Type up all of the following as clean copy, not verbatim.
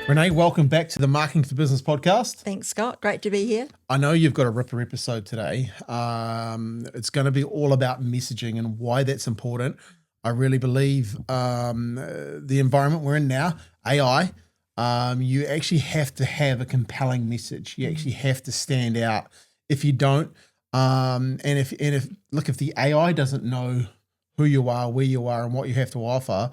Renee, welcome back to the Marketing for Business podcast. Thanks, Scott. Great to be here. I know you've got a ripper episode today. It's going to be all about messaging and why that's important. I really believe the environment we're in now, AI, you actually have to have a compelling message. You actually have to stand out. If you don't, and if the AI doesn't know who you are, where you are, and what you have to offer,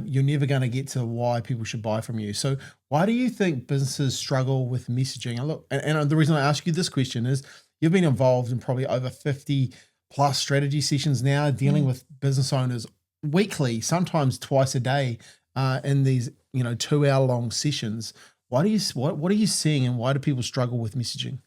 you're never going to get to why people should buy from you. So why do you think businesses struggle with messaging? And look, and the reason I ask you this question is you've been involved in probably over 50 plus strategy sessions now, dealing with business owners weekly, sometimes twice a day, in these 2-hour long sessions. What are you seeing, and why do people struggle with messaging?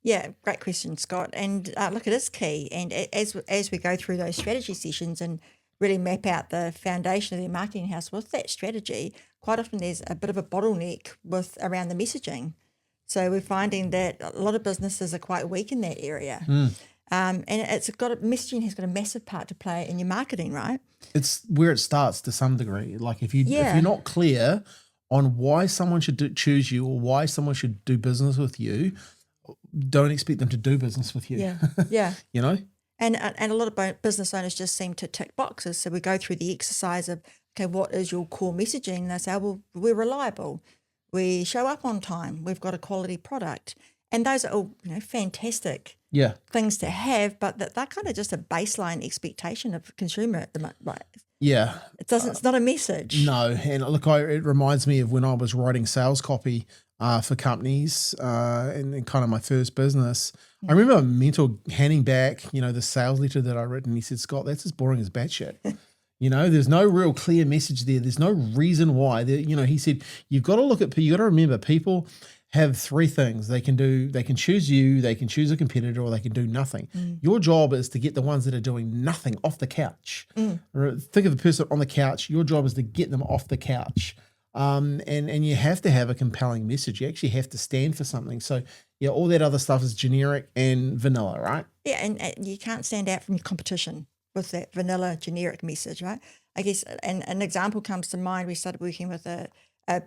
Yeah, great question, Scott. And look, it is key. And as we go through those strategy sessions and really map out the foundation of their marketing house with that strategy, quite often there's a bit of a bottleneck around the messaging. So we're finding that a lot of businesses are quite weak in that area. And messaging has got a massive part to play in your marketing, right? It's where it starts to some degree. Like if you're not clear on why someone should choose you or why someone should do business with you, don't expect them to do business with you. Yeah. And a lot of business owners just seem to tick boxes. So we go through the exercise of, okay, what is your core messaging? And they say, well, we're reliable. We show up on time. We've got a quality product. And those are all, fantastic things to have, but they're kind of just a baseline expectation of consumer at the moment, right? Yeah. It's not a message. No. And look, it reminds me of when I was writing sales copy for companies in kind of my first business. I remember a mentor handing back, the sales letter that I written. He said, Scott, that's as boring as batshit. There's no real clear message there. There's no reason why. He said, you got to remember, people have three things they can do. They can choose you, they can choose a competitor, or they can do nothing. Your job is to get the ones that are doing nothing off the couch. Or think of the person on the couch. Your job is to get them off the couch. And you have to have a compelling message. You actually have to stand for something. So all that other stuff is generic and vanilla, right? Yeah, and you can't stand out from your competition with that vanilla generic message, right? I guess an example comes to mind. We started working with a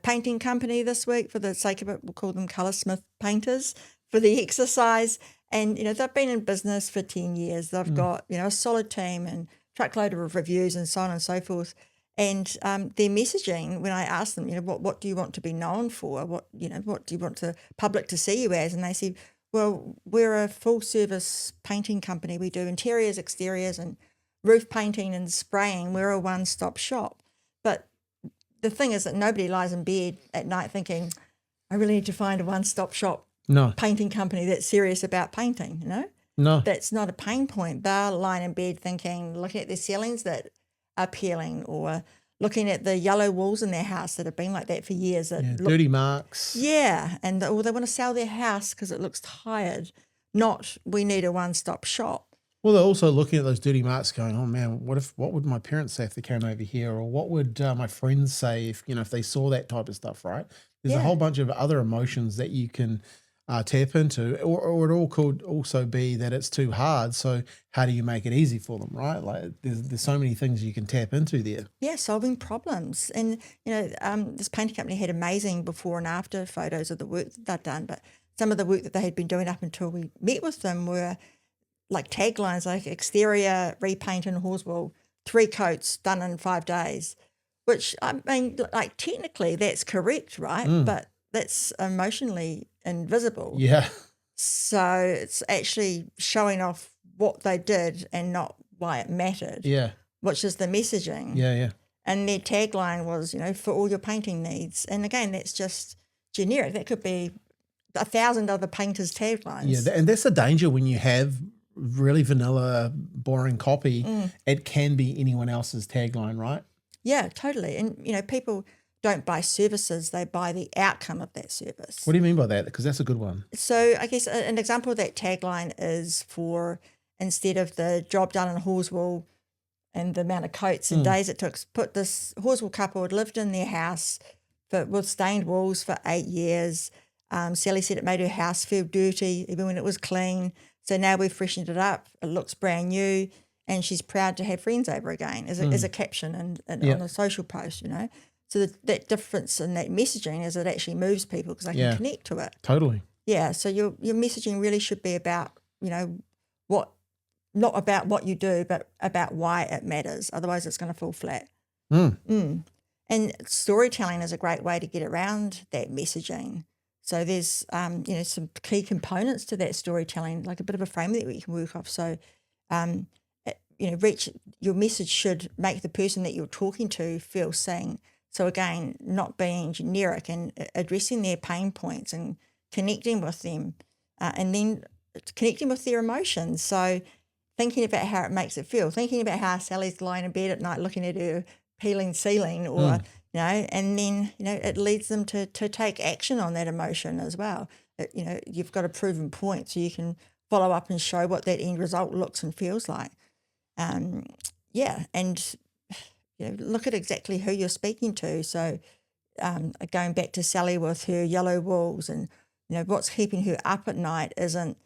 painting company this week. For the sake of it, we'll call them Colorsmith Painters for the exercise. And, they've been in business for 10 years. They've got, a solid team and truckload of reviews and so on and so forth. And their messaging, when I asked them, what do you want to be known for? What do you want the public to see you as? And they said, well, we're a full service painting company. We do interiors, exteriors, and roof painting and spraying. We're a one-stop shop. But the thing is that nobody lies in bed at night thinking, I really need to find a one-stop shop painting company that's serious about painting, No. That's not a pain point. They're lying in bed thinking, looking at their ceilings that are peeling, or looking at the yellow walls in their house that have been like that for years. Dirty marks. Yeah, and they want to sell their house because it looks tired, not we need a one-stop shop. Well, they're also looking at those dirty marks going, oh man, what would my parents say if they came over here? Or what would my friends say if they saw that type of stuff, right? There's a whole bunch of other emotions that you can tap into, or it all could also be that it's too hard. So how do you make it easy for them, right? Like there's so many things you can tap into there. Yeah, solving problems. And, this painting company had amazing before and after photos of the work that they'd done, but some of the work that they had been doing up until we met with them were like taglines like exterior repaint in Horswell, 3 coats done in 5 days, which I mean, like technically that's correct, right? But that's emotionally invisible. Yeah. So it's actually showing off what they did and not why it mattered. Yeah. Which is the messaging. Yeah. And their tagline was, for all your painting needs. And again, that's just generic. That could be 1,000 other painters' taglines. Yeah, and that's the danger when you have really vanilla, boring copy. It can be anyone else's tagline, right? Yeah, totally. And, people don't buy services, they buy the outcome of that service. What do you mean by that? Because that's a good one. So I guess an example of that tagline is for, instead of the job done in Horswell and the amount of coats and days it took, put this Horswell couple had lived in their house with stained walls for 8 years. Sally said it made her house feel dirty even when it was clean. So now we've freshened it up. It looks brand new, and she's proud to have friends over again as a caption and on a social post, So that difference in that messaging is it actually moves people because they can Yeah. connect to it. Totally. Yeah. So your messaging really should be about, not about what you do, but about why it matters. Otherwise, it's going to fall flat. And storytelling is a great way to get around that messaging. So there's, some key components to that storytelling, like a bit of a framework that you can work off. So, your message should make the person that you're talking to feel seen. So again, not being generic and addressing their pain points and connecting with them, and then connecting with their emotions. So thinking about how it makes it feel, thinking about how Sally's lying in bed at night looking at her peeling ceiling or, and then, it leads them to take action on that emotion as well. You've got a proven point so you can follow up and show what that end result looks and feels like. And look at exactly who you're speaking to. So going back to Sally with her yellow walls and, what's keeping her up at night isn't,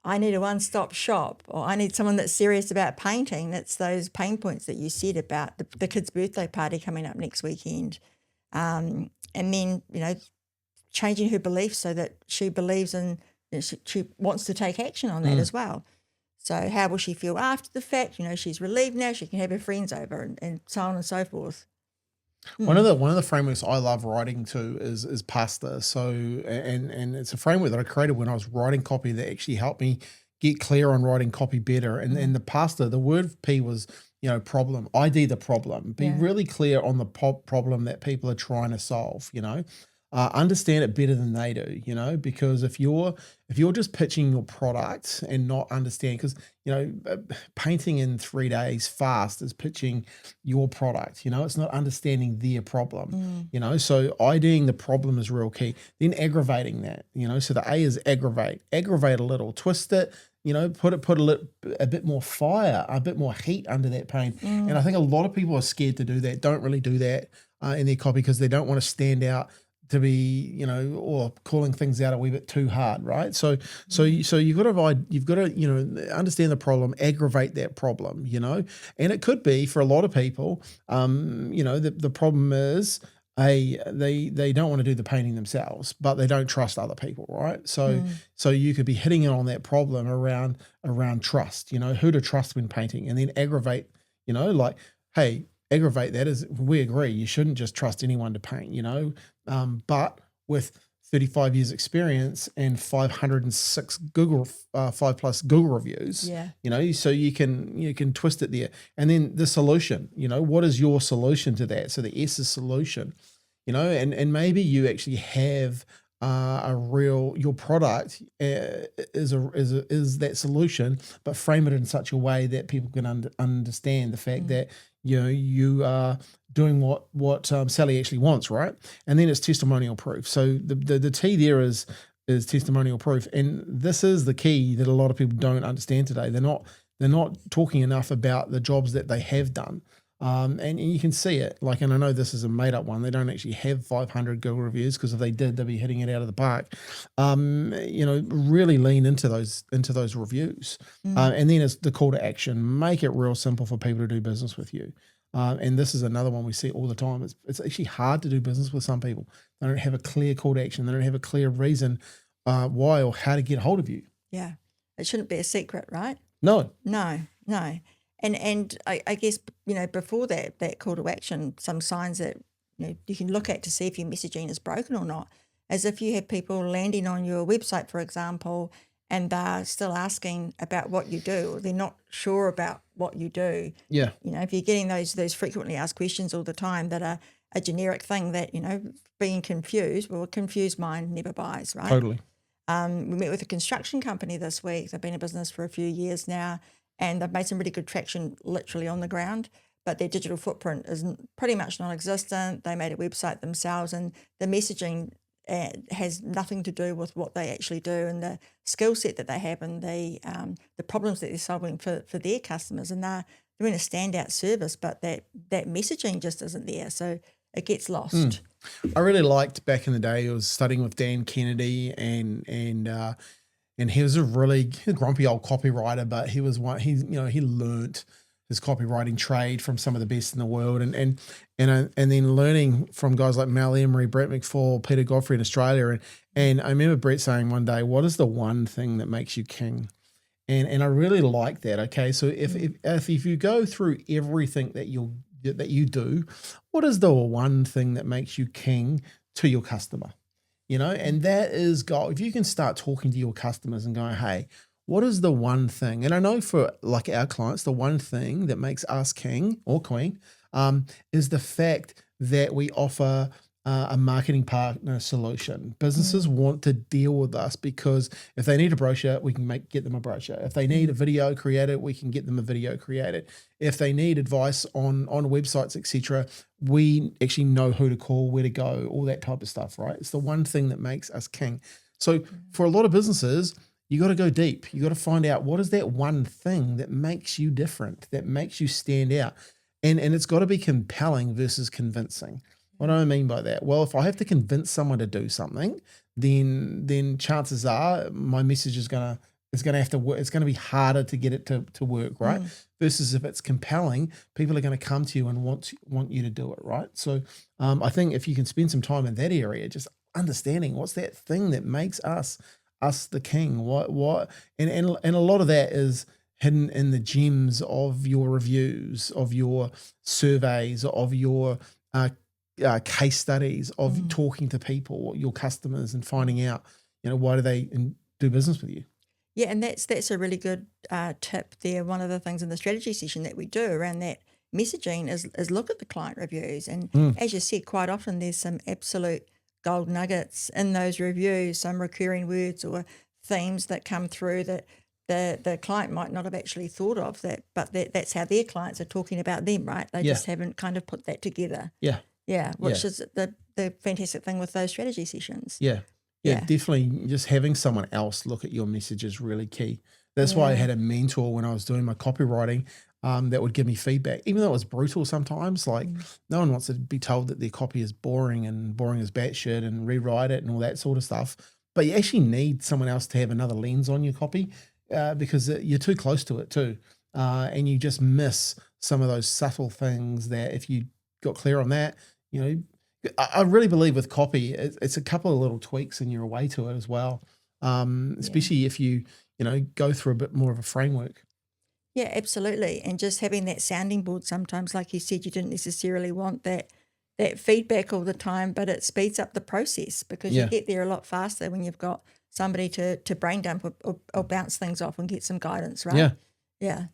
I need a one-stop shop or I need someone that's serious about painting. It's those pain points that you said about the kid's birthday party coming up next weekend. And then, changing her beliefs so that she believes in, she wants to take action on that as well. So how will she feel after the fact? She's relieved now, she can have her friends over and so on and so forth. One of the frameworks I love writing to is pasta. So and it's a framework that I created when I was writing copy that actually helped me get clear on writing copy better. And the pasta, the word P was problem. ID the problem. Be really clear on the problem that people are trying to solve. Understand it better than they do. Because if you're just pitching your product and not understand, because painting in 3 days fast is pitching your product. It's not understanding their problem. So IDing the problem is real key. Then aggravating that. So the A is aggravate a little, twist it. Put a bit more fire, a bit more heat under that pain. And I think a lot of people are scared to do that. Don't really do that in their copy because they don't want to stand out to be, or calling things out a wee bit too hard, right? So you've got to understand the problem, aggravate that problem, and it could be for a lot of people, the problem is they don't want to do the painting themselves, but they don't trust other people, right? So you could be hitting it on that problem around trust, who to trust when painting, and then aggravate, like, hey, aggravate that is we agree you shouldn't just trust anyone to paint, but with 35 years experience and 506 Google 5+ Google reviews, so you can twist it there. And then the solution, what is your solution to that? So the S is solution, and maybe you actually have your product is that solution, but frame it in such a way that people can understand the fact that you are doing what Sally actually wants, right? And then it's testimonial proof. So the T there is testimonial proof, and this is the key that a lot of people don't understand today. They're not talking enough about the jobs that they have done. And you can see it, and I know this is a made up one. They don't actually have 500 Google reviews because if they did, they'd be hitting it out of the park. Really lean into those reviews. And then it's the call to action. Make it real simple for people to do business with you. And this is another one we see all the time. It's actually hard to do business with some people. They don't have a clear call to action. They don't have a clear reason why or how to get hold of you. Yeah. It shouldn't be a secret, right? No. And I guess, before that call to action, some signs that, you can look at to see if your messaging is broken or not, as if you have people landing on your website, for example, and they're still asking about what you do, or they're not sure about what you do. Yeah. If you're getting those frequently asked questions all the time that are a generic thing that, being confused, well, a confused mind never buys, right? Totally. We met with a construction company this week. They've been in business for a few years now, and they've made some really good traction literally on the ground, but their digital footprint is pretty much non-existent. They made a website themselves, and the messaging has nothing to do with what they actually do and the skill set that they have and the problems that they're solving for their customers. And they're doing a standout service, but that messaging just isn't there. So it gets lost. I really liked back in the day, I was studying with Dan Kennedy and he was a really grumpy old copywriter, but he was he learnt this copywriting trade from some of the best in the world, and then learning from guys like Mel Emery, Brett McFall, Peter Godfrey in Australia, and I remember Brett saying one day, "What is the one thing that makes you king?" And I really like that. Okay, so if you go through everything that you do, what is the one thing that makes you king to your customer? And that is gold. If you can start talking to your customers and going, hey, what is the one thing? And I know for like our clients, the one thing that makes us king or queen is the fact that we offer a marketing partner solution. Businesses want to deal with us because if they need a brochure, we can get them a brochure. If they need a video created, we can get them a video created. If they need advice on websites, etc., we actually know who to call, where to go, all that type of stuff, right? It's the one thing that makes us king. So for a lot of businesses, you got to go deep. You got to find out what is that one thing that makes you different, that makes you stand out. And it's got to be compelling versus convincing. What do I mean by that? Well, if I have to convince someone to do something, then chances are my message is gonna have to work. It's gonna be harder to get it to work, right? Versus if it's compelling, people are going to come to you and want you to do it, right? So I think if you can spend some time in that area, just understanding what's that thing that makes us the king, what and a lot of that is hidden in the gems of your reviews, of your surveys, of your case studies, of talking to people, your customers, and finding out, why do they do business with you? Yeah, and that's a really good tip there. One of the things in the strategy session that we do around that messaging is look at the client reviews. And as you said, quite often there's some absolute gold nuggets in those reviews, some recurring words or themes that come through that the client might not have actually thought of that, but that's how their clients are talking about them, right? They just haven't kind of put that together. Yeah, which is the fantastic thing with those strategy sessions. Yeah, definitely. Just having someone else look at your message is really key. That's why I had a mentor when I was doing my copywriting that would give me feedback, even though it was brutal sometimes. Like no one wants to be told that their copy is boring as batshit and rewrite it and all that sort of stuff. But you actually need someone else to have another lens on your copy because you're too close to it too. And you just miss some of those subtle things that if you got clear on that, I really believe with copy, it's a couple of little tweaks and you're away to it as well. Especially if you go through a bit more of a framework. Yeah, absolutely. And just having that sounding board sometimes, like you said, you didn't necessarily want that feedback all the time, but it speeds up the process because you get there a lot faster when you've got somebody to brain dump or bounce things off and get some guidance, right? Yeah.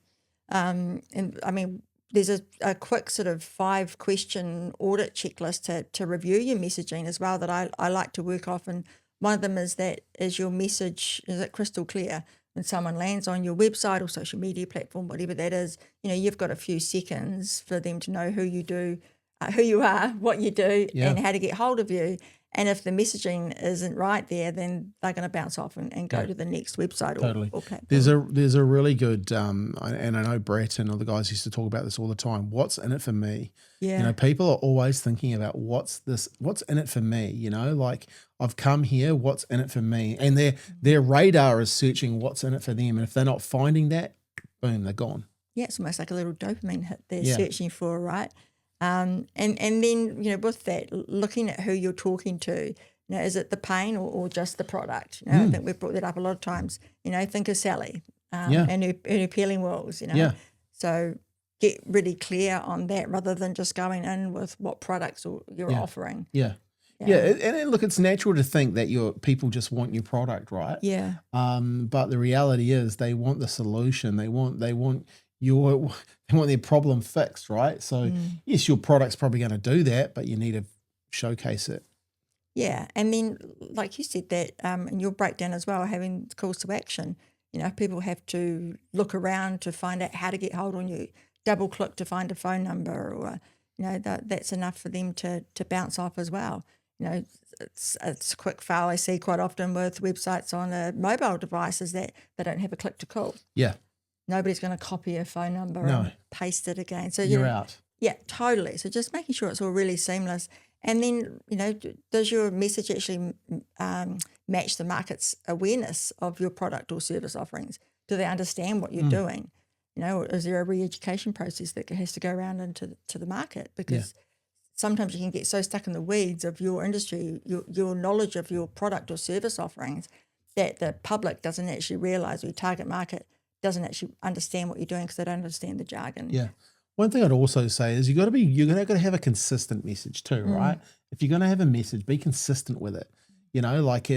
And I mean, there's a quick sort of 5-question audit checklist to review your messaging as well that I like to work off. And one of them is your message, is it crystal clear? When someone lands on your website or social media platform, whatever that is, you've got a few seconds for them to know who you are, what you do, and how to get hold of you. And if the messaging isn't right there, then they're going to bounce off and go to the next website or platform. There's a really good, and I know Brett and other guys used to talk about this all the time. What's in it for me? Yeah. People are always thinking about what's in it for me? Like I've come here, what's in it for me? And their radar is searching what's in it for them. And if they're not finding that, boom, they're gone. Yeah, it's almost like a little dopamine hit they're searching for, right? And then, with that, looking at who you're talking to, is it the pain or just the product? I think we've brought that up a lot of times. Think of Sally and her peeling walls, So get really clear on that rather than just going in with what products you're offering. Yeah. And look, it's natural to think that your people just want your product, right? Yeah. But the reality is they want the solution. They want their problem fixed, right? So yes, your product's probably going to do that, but you need to showcase it. Yeah, and then like you said that in your breakdown as well, having calls to action. People have to look around to find out how to get hold on you, double click to find a phone number, or that's enough for them to bounce off as well. It's a quick fail I see quite often with websites on mobile devices that they don't have a click to call. Yeah. Nobody's going to copy a phone number and paste it again. So you're out. Yeah, totally. So just making sure it's all really seamless. And then, does your message actually match the market's awareness of your product or service offerings? Do they understand what you're doing? Or is there a re-education process that has to go around into the market? Because sometimes you can get so stuck in the weeds of your industry, your knowledge of your product or service offerings, that the public doesn't actually realise, or your target market doesn't actually understand what you're doing because they don't understand the jargon. Yeah. One thing I'd also say is you're going to have a consistent message too, right? If you're going to have a message, be consistent with it. Like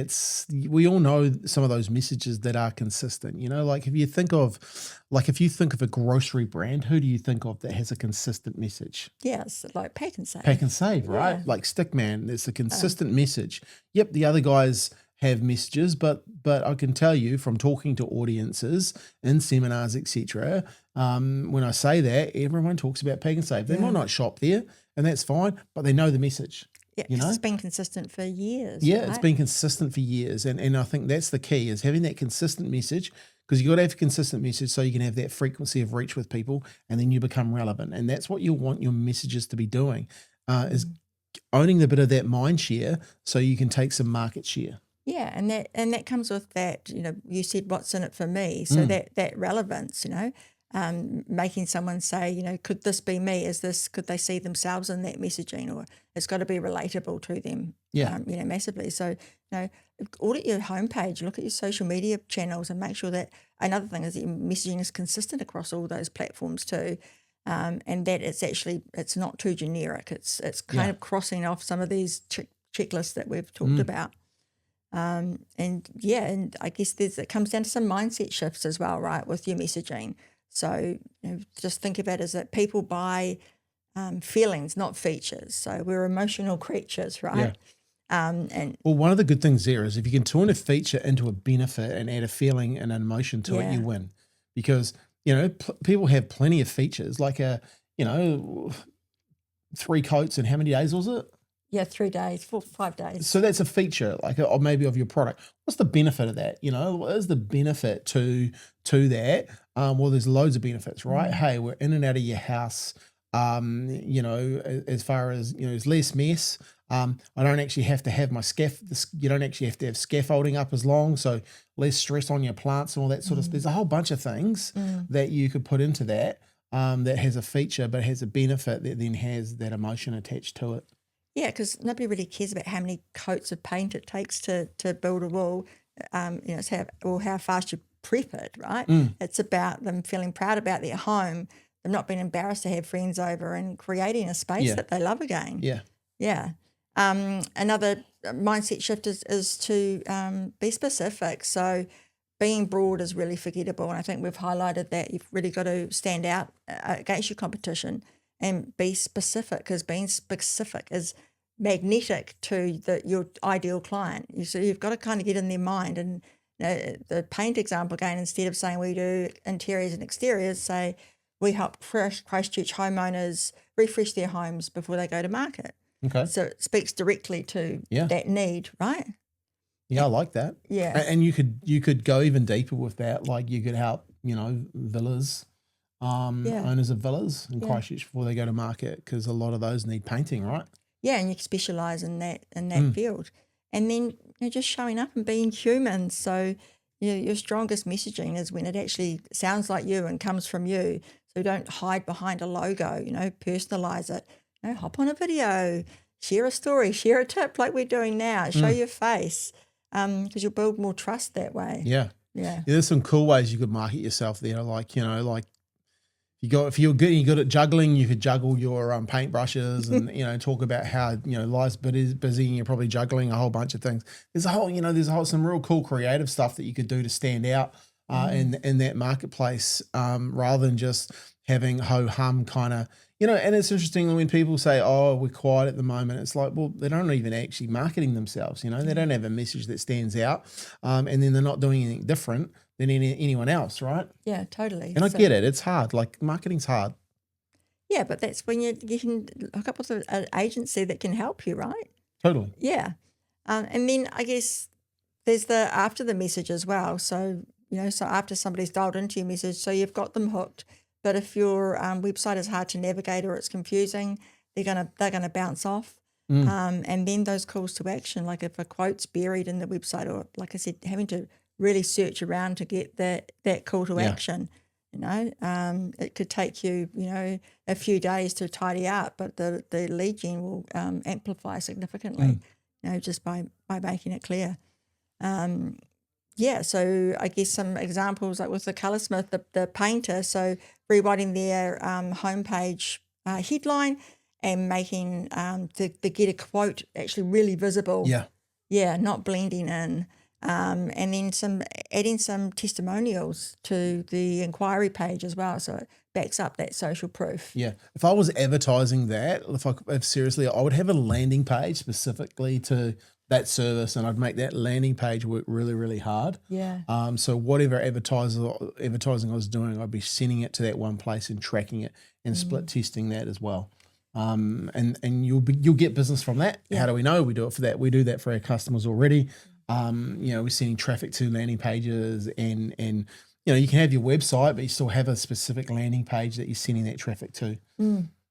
we all know some of those messages that are consistent, like if you think of a grocery brand, who do you think of that has a consistent message? Yeah, it's like pack and save. Pack and save, right? Yeah. Like Stickman, it's a consistent message. Yep, the other guys have messages, but I can tell you from talking to audiences in seminars, etc. When I say that, everyone talks about pack and save. They might not shop there, and that's fine, but they know the message. Yeah, 'cause it's been consistent for years. Yeah, right? it's been consistent for years, and I think that's the key, is having that consistent message, because you got to have a consistent message so you can have that frequency of reach with people, and then you become relevant, and that's what you want your messages to be doing, is owning a bit of that mind share so you can take some market share. Yeah, and that comes with that. You said what's in it for me, so that relevance. Making someone say, could this be me? Could they see themselves in that messaging, or it's got to be relatable to them? Yeah. Massively. So, audit your homepage, look at your social media channels, and make sure that another thing is that your messaging is consistent across all those platforms too, and that it's not too generic. It's kind of crossing off some of these checklists that we've talked about. And I guess it comes down to some mindset shifts as well, right, with your messaging. So just think about it as that people buy feelings, not features. So we're emotional creatures, right? And well, one of the good things there is if you can turn a feature into a benefit and add a feeling and an emotion to it, you win. Because people have plenty of features, like 3 coats in how many days was it? Yeah, 3 days, 5 days. So that's a feature, or maybe of your product. What's the benefit of that? What is the benefit to that? Well, there's loads of benefits, right? Hey, we're in and out of your house. As far as there's less mess. I don't actually have to have my you don't actually have to have scaffolding up as long, so less stress on your plants and all that sort of stuff. There's a whole bunch of things that you could put into that that has a feature but has a benefit that then has that emotion attached to it. Yeah, because nobody really cares about how many coats of paint it takes to build a wall. It's how fast you prep it, right? It's about them feeling proud about their home, them not being embarrassed to have friends over, and creating a space that they love again. Yeah. Another mindset shift is to be specific. So being broad is really forgettable, and I think we've highlighted that you've really got to stand out against your competition and be specific, because being specific is magnetic to your ideal client. So you've got to kind of get in their mind. And the paint example again, instead of saying we do interiors and exteriors, say we help Christchurch homeowners refresh their homes before they go to market. Okay. So it speaks directly to that need, right? Yeah, I like that. Yeah. And you could go even deeper with that. Like you could help, villas, owners of villas in Christchurch before they go to market, because a lot of those need painting, right? Yeah, and you can specialise in that field. And then just showing up and being human. So your strongest messaging is when it actually sounds like you and comes from you. So don't hide behind a logo, personalise it. Hop on a video, share a story, share a tip like we're doing now, show your face, because you'll build more trust that way. Yeah. There's some cool ways you could market yourself there. If you're good at juggling, you could juggle your paintbrushes and talk about how life's busy and you're probably juggling a whole bunch of things. There's some real cool creative stuff that you could do to stand out in that marketplace, rather than just having ho hum kind of. And it's interesting when people say, "Oh, we're quiet at the moment." It's like, well, they don't even actually marketing themselves. They don't have a message that stands out, and then they're not doing anything different than anyone else, right? Yeah, totally. And I get it; it's hard. Like marketing's hard. Yeah, but that's when you can hook up with an agency that can help you, right? Totally. Yeah, and then I guess there's the after the message as well. So so after somebody's dialed into your message, so you've got them hooked. But if your website is hard to navigate or it's confusing, they're gonna bounce off. And then those calls to action, like if a quote's buried in the website, or like I said, having to really search around to get that call to action, It could take you, a few days to tidy up, but the lead gen will amplify significantly, just by making it clear. So I guess some examples, like with the colorsmith, the painter, so rewriting their homepage headline and making the get a quote actually really visible. Yeah. Not blending in. And then adding some testimonials to the inquiry page as well, so it backs up that social proof. Yeah. If I was advertising that, if seriously, I would have a landing page specifically to that service, and I'd make that landing page work really, really hard. Yeah. So whatever advertising I was doing, I'd be sending it to that one place and tracking it and split testing that as well. And you'll get business from that. Yeah. How do we know? We do it for that. We do that for our customers already. We're sending traffic to landing pages, and you can have your website, but you still have a specific landing page that you're sending that traffic to.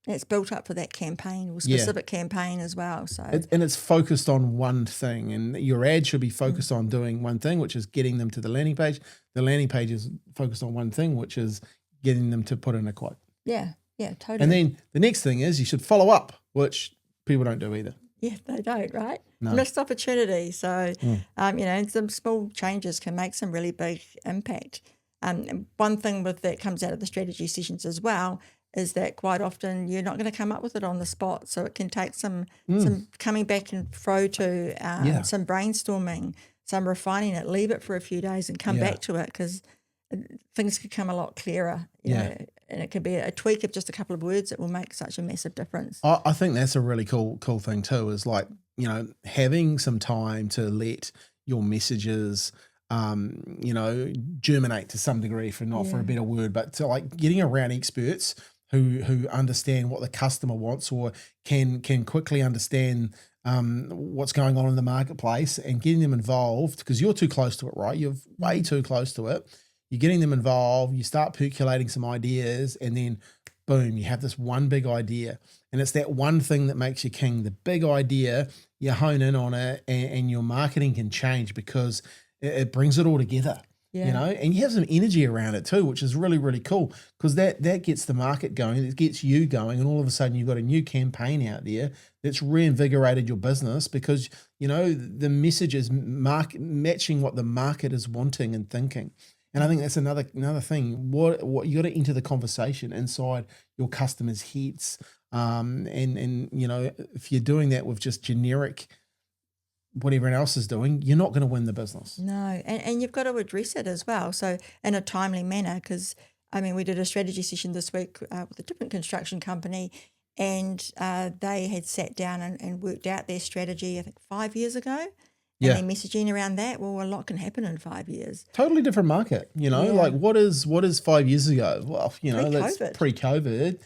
It's built up for that campaign or specific campaign as well. So and it's focused on one thing, and your ad should be focused on doing one thing, which is getting them to the landing page. The landing page is focused on one thing, which is getting them to put in a quote. Yeah, totally. And then the next thing is you should follow up, which people don't do either. Yeah, they don't, right? No. Missed opportunity. So, some small changes can make some really big impact. And one thing that comes out of the strategy sessions as well is that quite often you're not going to come up with it on the spot. So it can take some coming back and fro to some brainstorming, some refining it, leave it for a few days and come back to it, because things could come a lot clearer, you know, and it could be a tweak of just a couple of words that will make such a massive difference. I think that's a really cool thing too, is like, having some time to let your messages, germinate to some degree, for a better word, but to like getting around experts who understand what the customer wants, or can quickly understand what's going on in the marketplace, and getting them involved, because you're too close to it, right? You're way too close to it. You're getting them involved, you start percolating some ideas, and then boom, you have this one big idea. And it's that one thing that makes you king, the big idea. You hone in on it, and your marketing can change because it brings it all together. And you have some energy around it too, which is really, really cool, because that gets the market going, it gets you going, and all of a sudden you've got a new campaign out there that's reinvigorated your business, because the message is matching what the market is wanting and thinking. And I think that's another thing. What you got to enter the conversation inside your customers' heads, and if you're doing that with just generic what everyone else is doing, you're not going to win the business. No, and you've got to address it as well, so in a timely manner, because we did a strategy session this week with a different construction company, and they had sat down and worked out their strategy, I think 5 years ago, and their messaging around that. Well, a lot can happen in 5 years. Totally different market, like what is 5 years ago? Well, that's pre-COVID,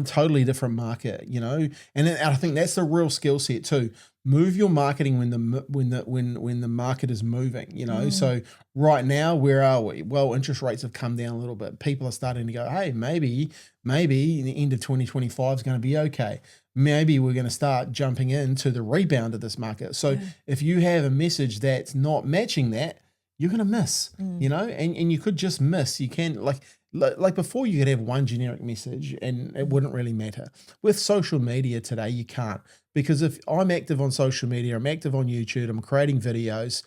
totally different market, and I think that's a real skill set too. Move your marketing when the market is moving, So right now, where are we? Well, interest rates have come down a little bit. People are starting to go, hey, maybe the end of 2025 is going to be okay. Maybe we're going to start jumping into the rebound of this market. So if you have a message that's not matching that, you're going to miss, and you could just miss. You can like before, you could have one generic message and it wouldn't really matter. With social media today, you can't, because if I'm active on social media, I'm active on YouTube, I'm creating videos,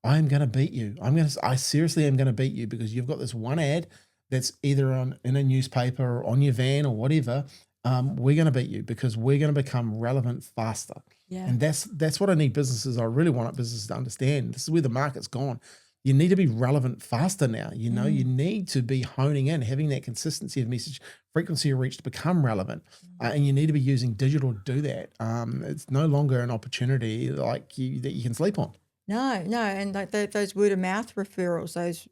I'm going to beat you. I seriously am going to beat you, because you've got this one ad that's either in a newspaper or on your van or whatever. We're going to beat you, because we're going to become relevant faster. And that's what I need businesses. I really want businesses to understand. This is where the market's gone. You need to be relevant faster now. You need to be honing in, having that consistency of message, frequency of reach to become relevant. And you need to be using digital to do that. It's no longer an opportunity that you can sleep on. No, and like those word of mouth referrals, those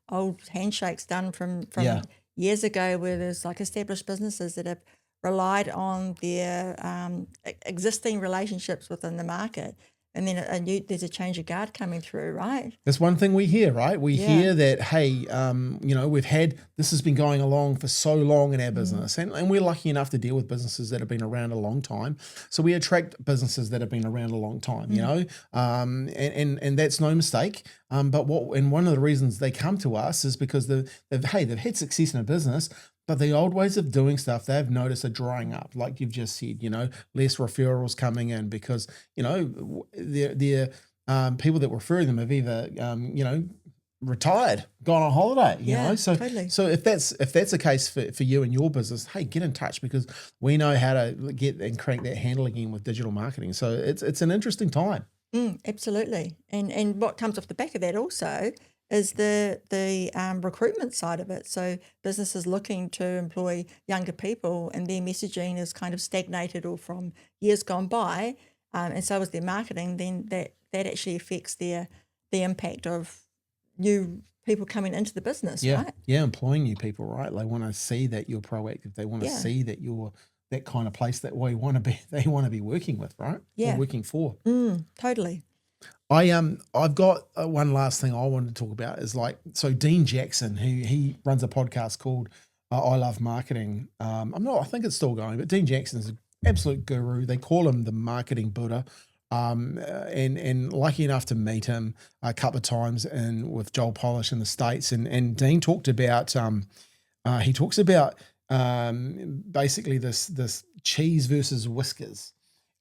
old handshakes done from years ago, where there's like established businesses that have relied on their existing relationships within the market and then there's a change of guard coming through, right? That's one thing we hear, right? We Yeah. hear that, hey, this has been going along for so long in our business, and we're lucky enough to deal with businesses that have been around a long time. So we attract businesses that have been around a long time, and that's no mistake. But one of the reasons they come to us is because they've had success in a business, but the old ways of doing stuff they've noticed are drying up, like you've just said. Less referrals coming in because they're people that refer them have either retired, gone on holiday. So totally. so if that's the case for you and your business, hey, get in touch because we know how to get and crank that handle again with digital marketing. So it's an interesting time. Absolutely. And what comes off the back of that also is the recruitment side of it. So businesses looking to employ younger people and their messaging is kind of stagnated or from years gone by, and so is their marketing, then that actually affects the impact of new people coming into the business, right? Yeah, employing new people, right? They want to see that you're proactive. They want to see that you're that kind of place that they want to be working with, right? Yeah. Or working for. Totally. I've got one last thing I wanted to talk about is so Dean Jackson, he runs a podcast called I Love Marketing. I think it's still going, but Dean Jackson is an absolute guru. They call him the marketing Buddha. And lucky enough to meet him a couple of times with Joel Polish in the States. And Dean talked about, basically this cheese versus whiskers.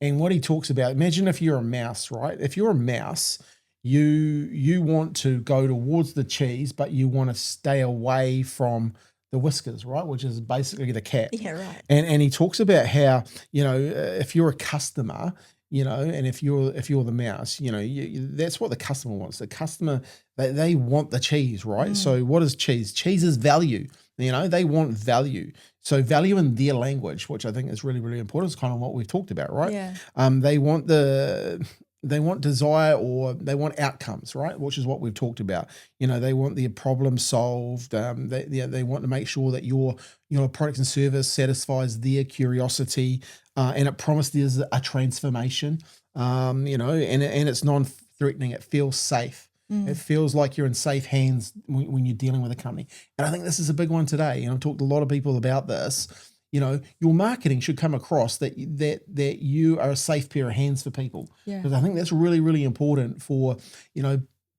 And what he talks about, imagine if you're a mouse, right? If you're a mouse, you want to go towards the cheese, but you want to stay away from the whiskers, right? Which is basically the cat. Yeah, right. And he talks about how, if you're a customer, and if you're the mouse, that's what the customer wants. The customer, they want the cheese, right? So what is cheese? Cheese is value. They want value. So value in their language, which I think is really, really important. It's kind of what we've talked about, right? Yeah. They want desire or they want outcomes, right? Which is what we've talked about. They want their problem solved. They want to make sure that your product and service satisfies their curiosity, and it promises a transformation. And it's non-threatening. It feels safe. It feels like you're in safe hands when you're dealing with a company. And I think this is a big one today. I've talked to a lot of people about this. Your marketing should come across that you are a safe pair of hands for people. Yeah. Because I think that's really, really important for,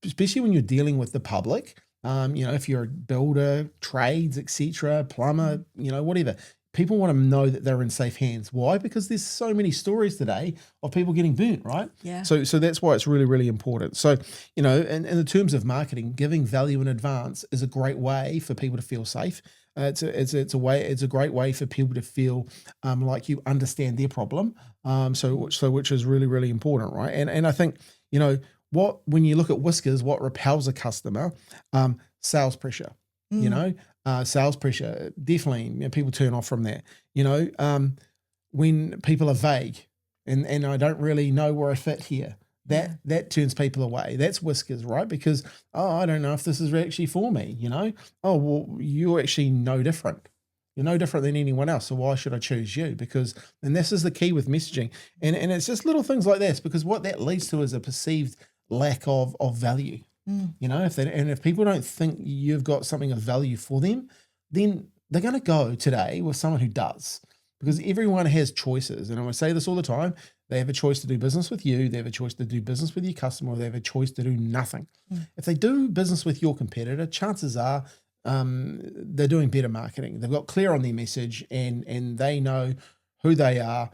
especially when you're dealing with the public. If you're a builder, trades, etc., plumber, whatever. People want to know that they're in safe hands. Why? Because there's so many stories today of people getting burnt, right? Yeah. So that's why it's really, really important. So, in the terms of marketing, giving value in advance is a great way for people to feel safe. It's a great way for people to feel like you understand their problem. Which is really, really important, right? And I think, when you look at whiskers, what repels a customer, sales pressure. Sales pressure, definitely, people turn off from that. When people are vague and I don't really know where I fit here, that turns people away. That's whiskers, right? Because, I don't know if this is actually for me, Oh, well, you're actually no different. You're no different than anyone else. So why should I choose you? And this is the key with messaging. And it's just little things like this, because what that leads to is a perceived lack of value. If people don't think you've got something of value for them, then they're going to go today with someone who does, because everyone has choices. And I say this all the time. They have a choice to do business with you. They have a choice to do business with your customer, or they have a choice to do nothing. If they do business with your competitor, chances are they're doing better marketing. They've got clear on their message and they know who they are,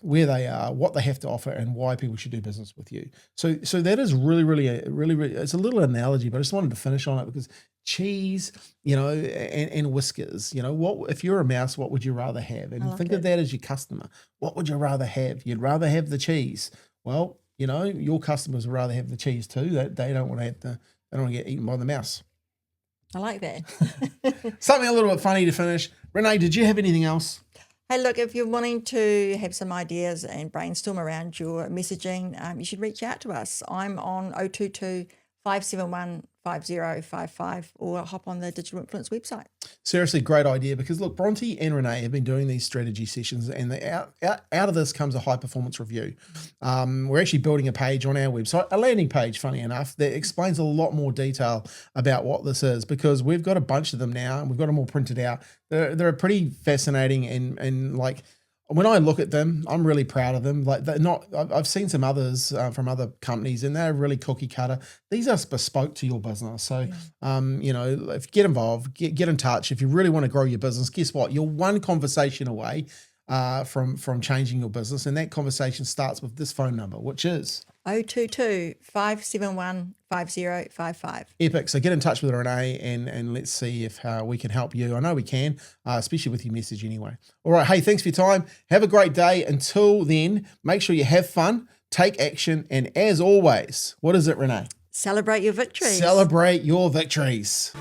where they are, what they have to offer, and why people should do business with you. So that is really, really, it's a little analogy, but I just wanted to finish on it because cheese, and whiskers, what if you're a mouse, what would you rather have? And think of that as your customer. What would you rather have? You'd rather have the cheese. Well, your customers would rather have the cheese too. They don't want to get eaten by the mouse. I like that. Something a little bit funny to finish. Renee, did you have anything else? Hey, look, if you're wanting to have some ideas and brainstorm around your messaging, you should reach out to us. I'm on 022 571 5055 or hop on the Digital Influence website. Seriously, great idea, because look, Bronte and Renee have been doing these strategy sessions, and out of this comes a high performance review. We're actually building a page on our website, a landing page, funny enough, that explains a lot more detail about what this is, because we've got a bunch of them now and we've got them all printed out. They're pretty fascinating, and like, when I look at them, I'm really proud of them. Like, they're not, I've seen some others from other companies, and they're really cookie cutter. These are bespoke to your business. So, you know, if you get involved, get in touch. If you really want to grow your business, guess what? You're one conversation away from changing your business. And that conversation starts with this phone number, which is 022 571 5055. epic. So get in touch with Renee and let's see if we can help you. I know we can, especially with your message anyway. All right. Hey, thanks for your time. Have a great day. Until then, make sure you have fun, take action, and as always, what is it, Renee? Celebrate your victories. Celebrate your victories.